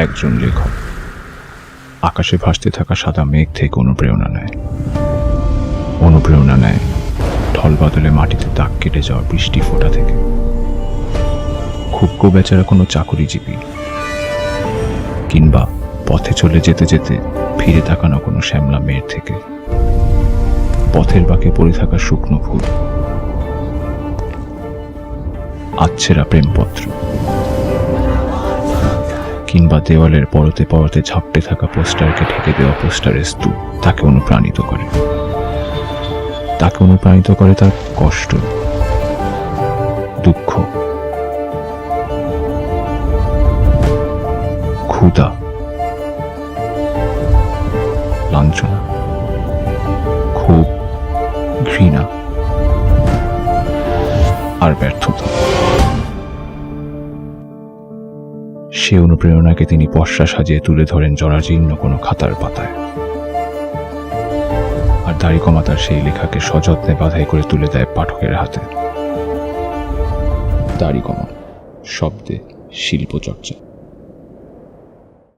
একজন লেখক আকাশে ভাসতে থাকা সাদা মেঘ থেকে অনুপ্রেরণা নেয় ঢল বাদলে মাটিতে দাগ কেটে যাওয়া বৃষ্টি ফোঁটা থেকে। খুব বেচারা কোনো চাকুরিজীবী, কিংবা পথে চলে যেতে যেতে ফিরে তাকানো কোনো শ্যামলা মেয়ের থেকে। পথের বাঁকে পড়ে থাকা শুকনো ফুল, আচ্ছেরা প্রেমপত্র, কিংবা দেওয়ালের পরতে পরতে ঝাপটে থাকা পোস্টারকে ঢেকে দেওয়া পোস্টারের স্তূপ তাকে অনুপ্রাণিত করে। তার কষ্ট, দুঃখ, ক্ষুধা, লাঞ্ছনা, ক্ষোভ, ঘৃণা আর ব্যর্থতা। সে অনুপ্রেরণাকে তিনি পসরা সাজিয়ে তুলে ধরেন জরাজীর্ণ কোনো খাতার পাতায়, আর দাড়ি কমাতার সেই লেখাকে সযত্নে বাধাই করে তুলে দেয় পাঠকের হাতে। দাড়ি কমা শব্দে শিল্পচর্চা।